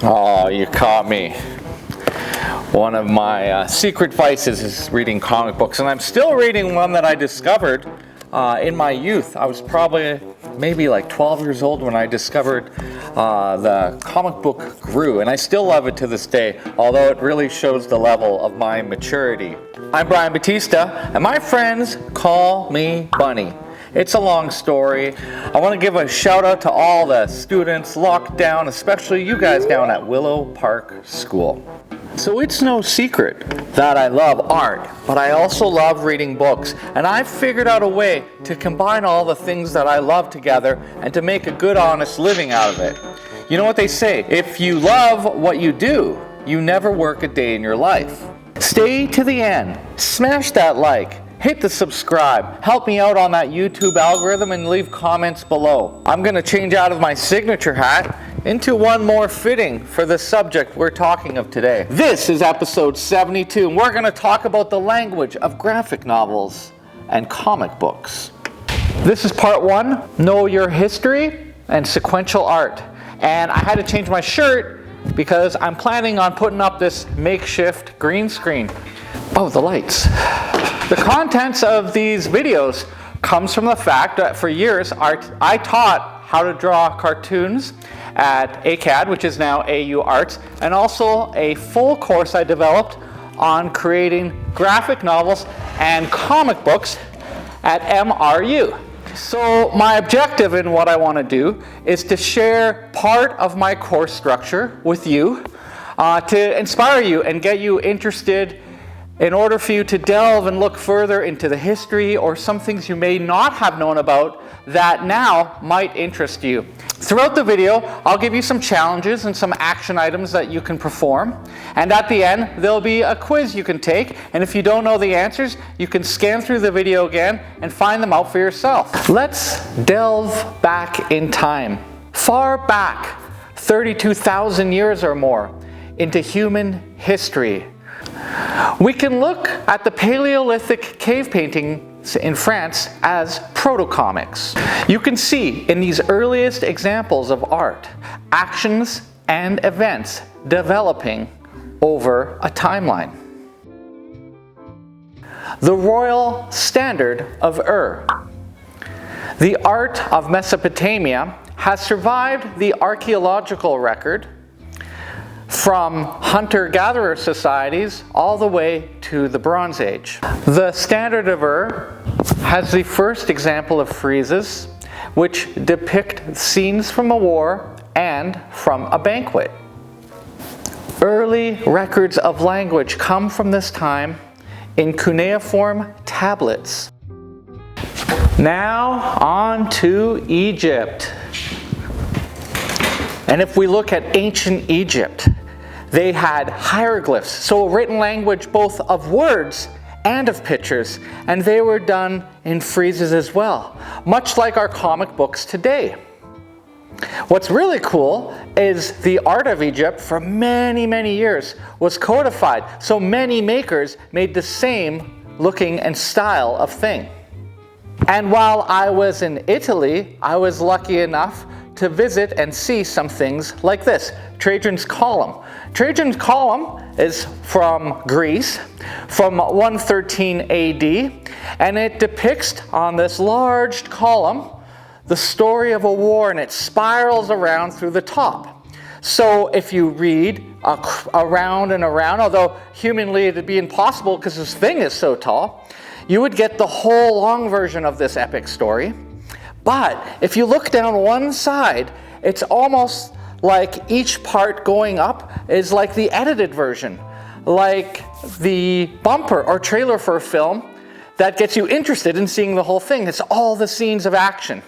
Oh, you caught me. One of my secret vices is reading comic books, and I'm still reading one that I discovered in my youth. I was probably maybe like 12 years old when I discovered the comic book Gru, and I still love it to this day, although it really shows the level of my maturity. I'm Brian Batista, and my friends call me Bunny. It's a long story. I want to give a shout out to all the students locked down, especially you guys down at Willow Park School. So it's no secret that I love art, but I also love reading books, and I've figured out a way to combine all the things that I love together and to make a good, honest living out of it. You know what they say, if you love what you do, you never work a day in your life. Stay to the end, smash that like, hit the subscribe, help me out on that YouTube algorithm, and leave comments below. I'm going to change out of my signature hat into one more fitting for the subject we're talking of today. This is episode 72, and we're going to talk about the language of graphic novels and comic books. This is part one, Know Your History and Sequential Art. And I had to change my shirt because I'm planning on putting up this makeshift green screen. Oh, the lights. The contents of these videos comes from the fact that for years I taught how to draw cartoons at ACAD, which is now AU Arts, and also a full course I developed on creating graphic novels and comic books at MRU. So my objective in what I want to do is to share part of my course structure with you to inspire you and get you interested in order for you to delve and look further into the history or some things you may not have known about that now might interest you. Throughout the video, I'll give you some challenges and some action items that you can perform. And at the end, there'll be a quiz you can take. And if you don't know the answers, you can scan through the video again and find them out for yourself. Let's delve back in time, far back, 32,000 years or more, into human history. We can look at the Paleolithic cave paintings in France as proto-comics. You can see in these earliest examples of art, actions and events developing over a timeline. The Royal Standard of Ur. The art of Mesopotamia has survived the archaeological record from hunter-gatherer societies all the way to the Bronze Age. The Standard of Ur has the first example of friezes which depict scenes from a war and from a banquet. Early records of language come from this time in cuneiform tablets. Now on to Egypt. And if we look at ancient Egypt, they had hieroglyphs, so a written language both of words and of pictures, and they were done in friezes as well, much like our comic books today. What's really cool is the art of Egypt for many, many years was codified, so many makers made the same looking and style of thing. And while I was in Italy, I was lucky enough to visit and see some things like this, Trajan's Column. Trajan's Column is from Greece, from 113 AD, and it depicts on this large column the story of a war, and it spirals around through the top. So if you read around and around, although humanly it'd be impossible because this thing is so tall, you would get the whole long version of this epic story. But if you look down one side, it's almost like each part going up is like the edited version, like the bumper or trailer for a film that gets you interested in seeing the whole thing. It's all the scenes of action.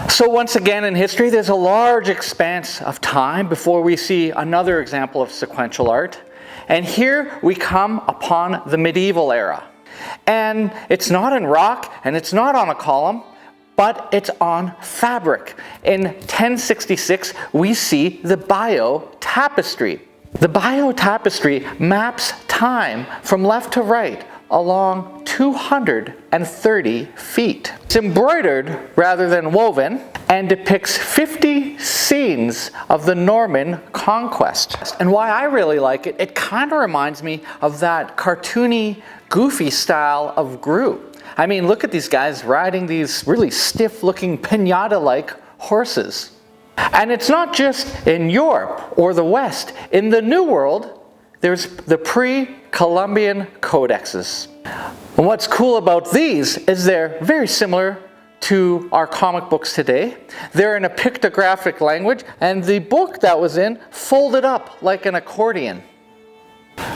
So once again in history, there's a large expanse of time before we see another example of sequential art. And here we come upon the medieval era. And it's not in rock, and it's not on a column, but it's on fabric. In 1066, we see the Bayeux Tapestry. The Bayeux Tapestry maps time from left to right along 230 feet. It's embroidered rather than woven and depicts 50 scenes of the Norman conquest. And why I really like it, it kind of reminds me of that cartoony, goofy style of Gru. I mean, look at these guys riding these really stiff-looking pinata-like horses. And it's not just in Europe or the West. In the New World, there's the pre-Columbian codexes. And what's cool about these is they're very similar to our comic books today. They're in a pictographic language, and the book that was in folded up like an accordion.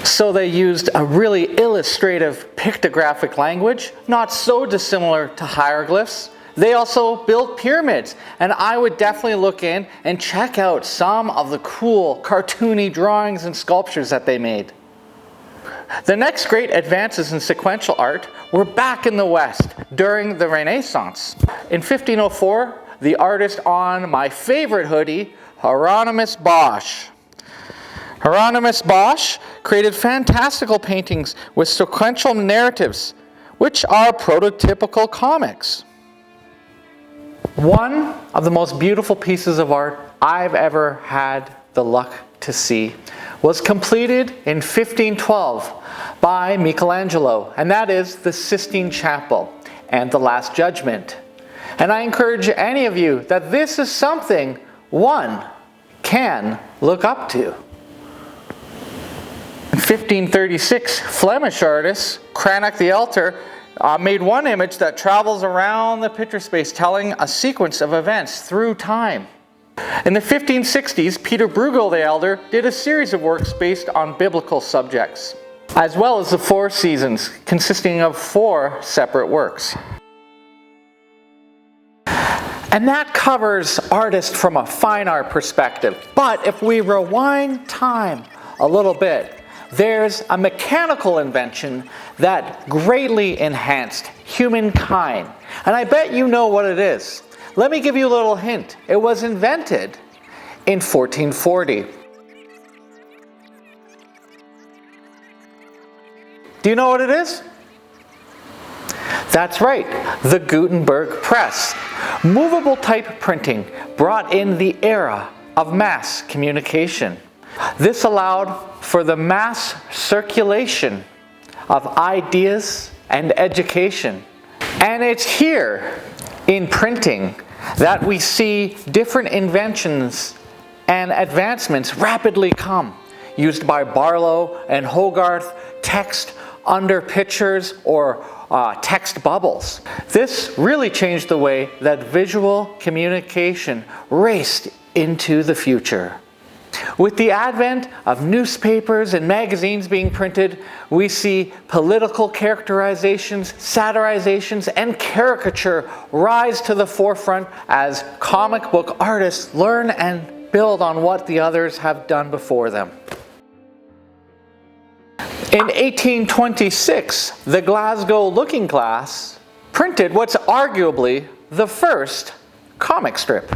So they used a really illustrative pictographic language, not so dissimilar to hieroglyphs. They also built pyramids, and I would definitely look in and check out some of the cool cartoony drawings and sculptures that they made. The next great advances in sequential art were back in the West during the Renaissance. In 1504, the artist on my favorite hoodie, Hieronymus Bosch. Hieronymus Bosch created fantastical paintings with sequential narratives, which are prototypical comics. One of the most beautiful pieces of art I've ever had the luck to see was completed in 1512 by Michelangelo, and that is the Sistine Chapel and the Last Judgment. And I encourage any of you that this is something one can look up to. In 1536, Flemish artist Cranach the Elder made one image that travels around the picture space telling a sequence of events through time. In the 1560s, Peter Bruegel the Elder did a series of works based on biblical subjects, as well as the Four Seasons, consisting of 4 separate works. And that covers artists from a fine art perspective. But if we rewind time a little bit, there's a mechanical invention that greatly enhanced humankind. And I bet you know what it is. Let me give you a little hint. It was invented in 1440. Do you know what it is? That's right, the Gutenberg Press. Movable type printing brought in the era of mass communication. This allowed for the mass circulation of ideas and education. And it's here in printing that we see different inventions and advancements rapidly come, used by Barlow and Hogarth, text under pictures or text bubbles. This really changed the way that visual communication raced into the future. With the advent of newspapers and magazines being printed, we see political characterizations, satirizations, and caricature rise to the forefront as comic book artists learn and build on what the others have done before them. In 1826, the Glasgow Looking Glass printed what's arguably the first comic strip.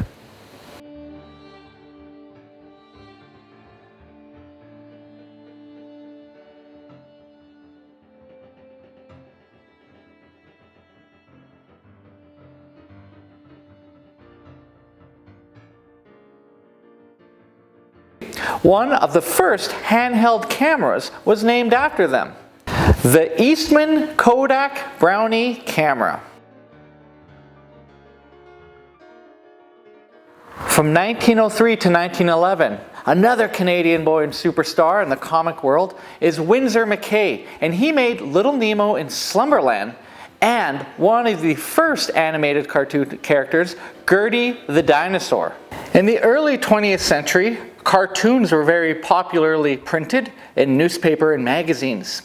One of the first handheld cameras was named after them, the Eastman Kodak Brownie camera. From 1903 to 1911, another Canadian boy and superstar in the comic world is Winsor McCay, and he made Little Nemo in Slumberland and one of the first animated cartoon characters, Gertie the dinosaur. In the early 20th century, cartoons were very popularly printed in newspaper and magazines.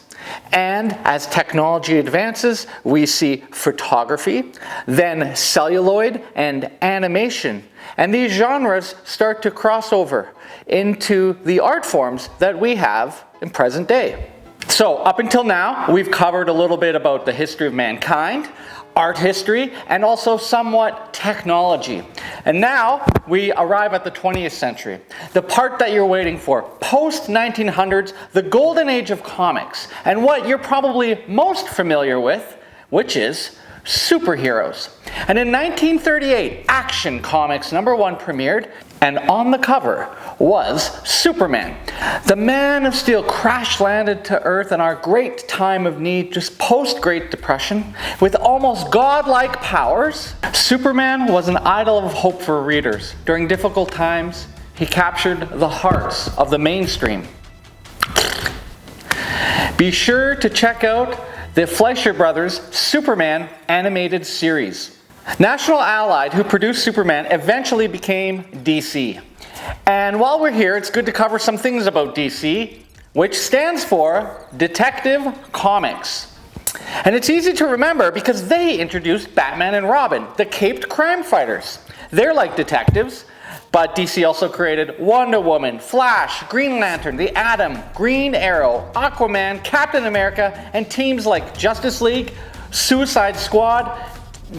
And as technology advances, we see photography, then celluloid and animation. And these genres start to cross over into the art forms that we have in present day. So up until now, we've covered a little bit about the history of mankind, art history, and also somewhat technology. And now we arrive at the 20th century, the part that you're waiting for, post-1900s, the golden age of comics, and what you're probably most familiar with, which is superheroes. And in 1938, Action Comics #1 premiered, and on the cover was Superman. The Man of Steel crash-landed to Earth in our great time of need, just post-Great Depression, with almost godlike powers. Superman was an idol of hope for readers. During difficult times, he captured the hearts of the mainstream. Be sure to check out the Fleischer Brothers Superman animated series. National Allied, who produced Superman, eventually became DC. And while we're here, it's good to cover some things about DC, which stands for Detective Comics. And it's easy to remember because they introduced Batman and Robin, the caped crime fighters. They're like detectives, but DC also created Wonder Woman, Flash, Green Lantern, the Atom, Green Arrow, Aquaman, Captain America, and teams like Justice League, Suicide Squad,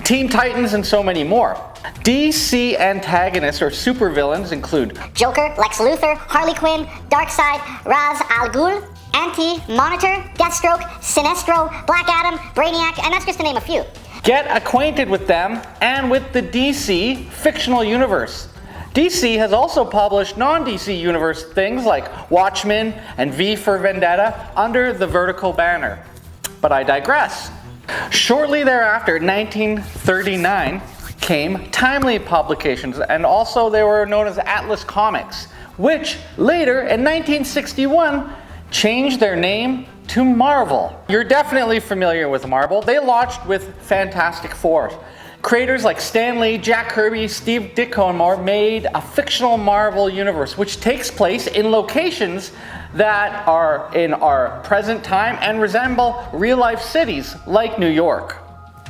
Teen Titans, and so many more. DC antagonists or supervillains include Joker, Lex Luthor, Harley Quinn, Darkseid, Ra's al Ghul, Anti-Monitor, Deathstroke, Sinestro, Black Adam, Brainiac, and that's just to name a few. Get acquainted with them and with the DC fictional universe. DC has also published non-DC universe things like Watchmen and V for Vendetta under the Vertigo banner. But I digress. Shortly thereafter, 1939, came Timely publications, and also they were known as Atlas Comics, which later in 1961 changed their name to Marvel. You're definitely familiar with Marvel. They launched with Fantastic Four. Creators like Stan Lee, Jack Kirby, Steve Ditko, and more made a fictional Marvel universe which takes place in locations that are in our present time and resemble real-life cities like New York.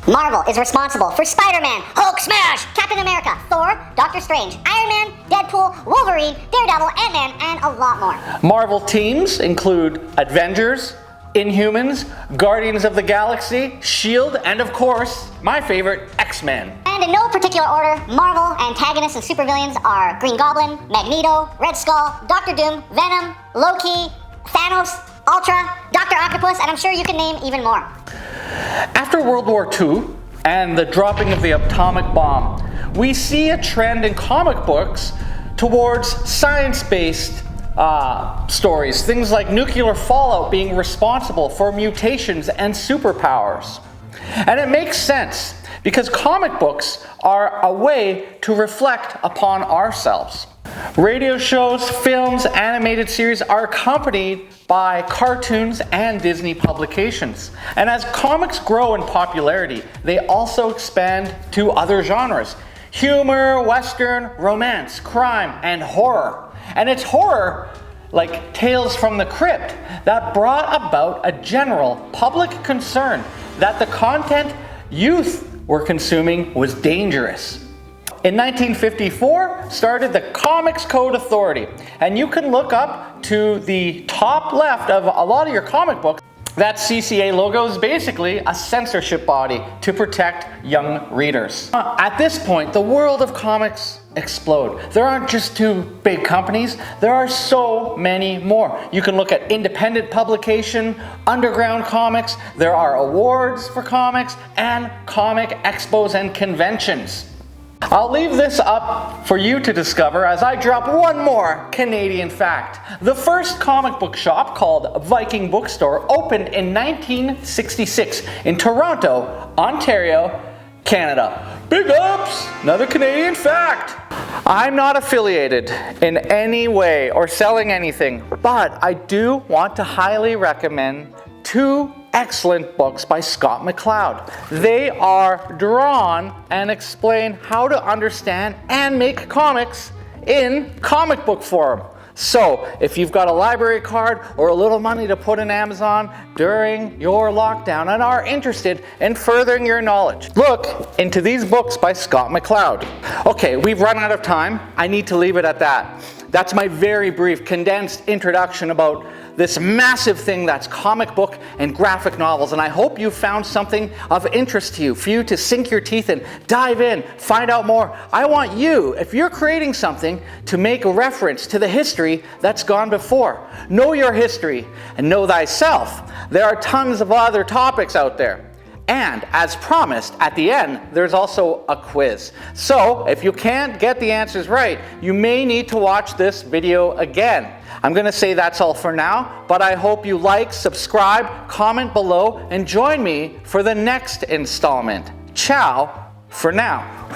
Marvel is responsible for Spider-Man, Hulk Smash, Captain America, Thor, Doctor Strange, Iron Man, Deadpool, Wolverine, Daredevil, Ant-Man, and a lot more. Marvel teams include Avengers, Inhumans, Guardians of the Galaxy, S.H.I.E.L.D., and of course, my favorite, X-Men. And in no particular order, Marvel antagonists and supervillains are Green Goblin, Magneto, Red Skull, Doctor Doom, Venom, Loki, Thanos, Ultra, Dr. Octopus, and I'm sure you can name even more. After World War II and the dropping of the atomic bomb, we see a trend in comic books towards science-based stories, things like nuclear fallout being responsible for mutations and superpowers. And it makes sense because comic books are a way to reflect upon ourselves. Radio shows, films, animated series are accompanied by cartoons and Disney publications. And as comics grow in popularity, they also expand to other genres: humor, western, romance, crime, and horror. And it's horror, like Tales from the Crypt, that brought about a general public concern that the content youth were consuming was dangerous. In 1954, started the Comics Code Authority, and you can look up to the top left of a lot of your comic books. That CCA logo is basically a censorship body to protect young readers. At this point, the world of comics explode. There aren't just two big companies, there are so many more. You can look at independent publication, underground comics, there are awards for comics, and comic expos and conventions. I'll leave this up for you to discover as I drop one more Canadian fact. The first comic book shop, called Viking Bookstore, opened in 1966 in Toronto, Ontario, Canada. Big ups! Another Canadian fact. I'm not affiliated in any way or selling anything, but I do want to highly recommend two excellent books by Scott McCloud. They are drawn and explain how to understand and make comics in comic book form. So, if you've got a library card or a little money to put in Amazon during your lockdown and are interested in furthering your knowledge, look into these books by Scott McCloud. Okay, we've run out of time. I need to leave it at that. That's my very brief, condensed introduction about this massive thing that's comic book and graphic novels, and I hope you found something of interest to you, for you to sink your teeth in, dive in, find out more. I want you, if you're creating something, to make a reference to the history that's gone before. Know your history and know thyself. There are tons of other topics out there. And as promised, at the end, there's also a quiz. So if you can't get the answers right, you may need to watch this video again. I'm going to say that's all for now, but I hope you like, subscribe, comment below, and join me for the next installment. Ciao for now.